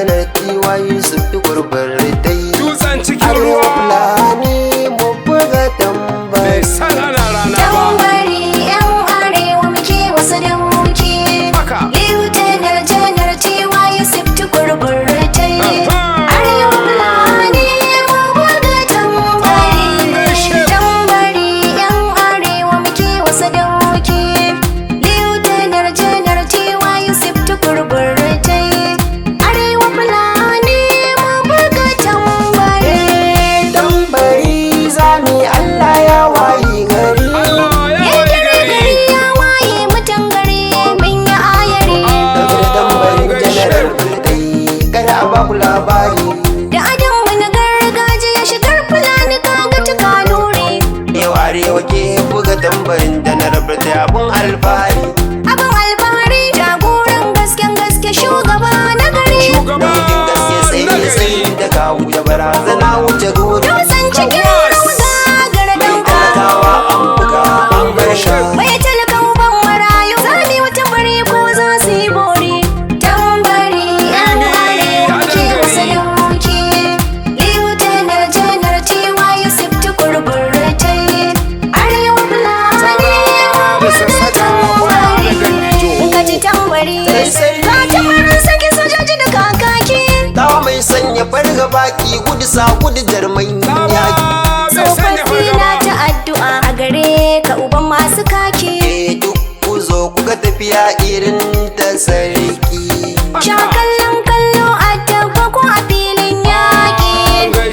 janar TY Buratai. Dutsen cikin Arewa ruwa. Fulani mubuga tambari. San ana rana ba. Tambari yan arewa muke wasu da muke. Haka. Lieutenant Janar TY Buratai. Arewa Fulani mubuga tambari. Tambari yan arewa muke wasu da muke. Lieutenant Janar TY Buratai. Arewa Fulani mubuga tambari. Tambari zami Allah ya wayi gari. Daga tambarin janar Buratai kada a baku labari. Da adam wani gargajiya shigar Fulani kaga ta kanure. Yau arewa ke buga tambarin janar Buratai abun alfahari. Abin alfahari jagoran gaske shugaba na gari. Namijin gaske sai da kawu da barazana wuce gori. Dutsen cikin rauga gara Mai talakawa an buga an bar sha. Mai talaka uban marayu zami wata bari ko za su yi bori. Tambari yan arewa ke wasu da muke. Lieutenant Janar TY Buratai. Arewa Fulani mubuga tambari. Kaji tambari ka tamarin sake sojoji da kakaki. Tawa mai sanya farga baki gudu sa gudu jarmai yaki. Tsofaffi na ta addu'a a gare ka uban masu kaki. Duk ku zo kuka tafiya irin ta sarki. Sha kallon kallo a tabba ko a filin yaƙi.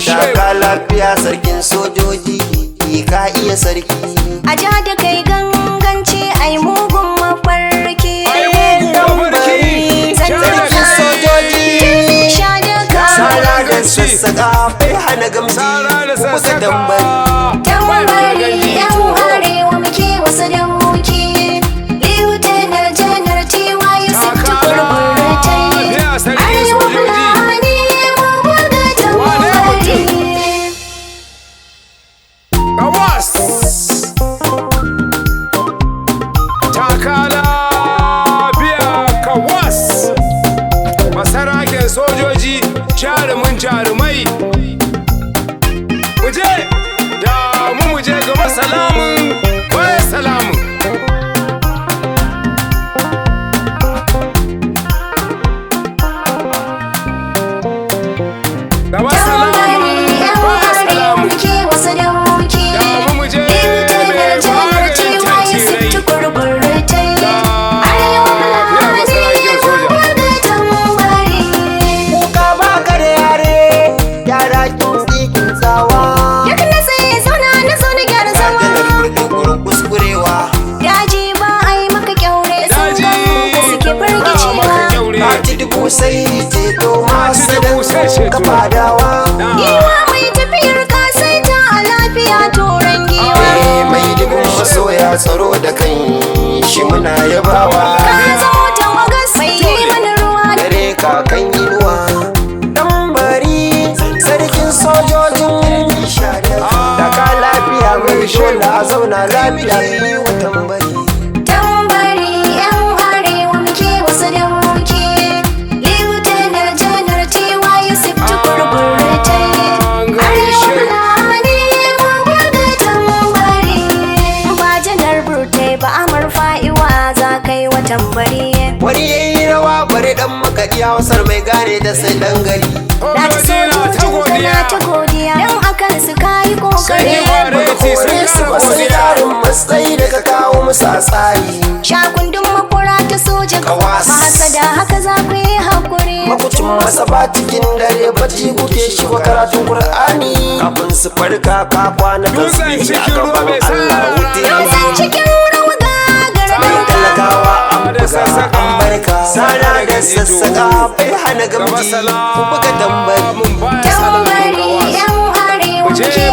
Shaka lafiya sarkin sojoji ka iya sarki. A ja da kai ganganci ai mugun mafarki. Sarkin sojoji Sha da ka sara da sassaka bai hana gamji buga tambari. tambari yan arewa muke wasu da muke. Lieutenant Janar TY Buratai. Arewa Fulani mubuga tambari. Kawas. Takala biya kawas. Masaraken sojoji jarumin jarumai. Muje da muje gaba salamun wai salamun. Gaba salamun Tambari yan wai arewa salamun. muke wasu da muke. Da mu je Lieutenant Janar TY Buratai. Arewa Fulani mubuga tambari. Kuka baka da yare yara kin tsikin tsawa. Duk na tsaye na zo na gyara zama. Janar Buratai gurin kuskurewa. Daji ba a yi maka kyaure sun Daji da suke firgicewa. Ka ci dubu sai ceto masu sai da ceto. kafa dawa. Giwa mai tafiyar kasaita a lafiya turan giwa. Mai dubin masoya tsaro da kan shi muna yabawa. Ka zama tawagas mai yi mana ruwa. Dare kakan inuwa. Tambari sarkin sojojin da ka lafiya mai dole a zauna lafiya yi wa tambari. Tambari yan arewa muke wasu da muke. Lieutenant Janar TY Buratai. Arewa Fulani mubuga tambari. Ba Janar Buratai ba Amar Fa'iwa za kai wa tambari. Wani yayi rawa bari dan makaɗi Hausar mai gane da sai dan gari. Na ci sojojin na ta godiya don akan su kayi kokari. Muka kore su ba sai yarin matsayi da ka kawo musu a tsari. Shakundin makura ta soja Kawas. mahasada haka za ku yi hakuri. Makucin masa ba cikin dare bacci kuke shi wa karatun Kur'ani. Kafin su farka ka kwana tasbihi a gaban Allah wuce. Dutsen cikin rauga gara Mai dauka. talakawa an buga an barka. Sana da sassaka bai hana gamji ku buga tambari. Tambari yan arewa muke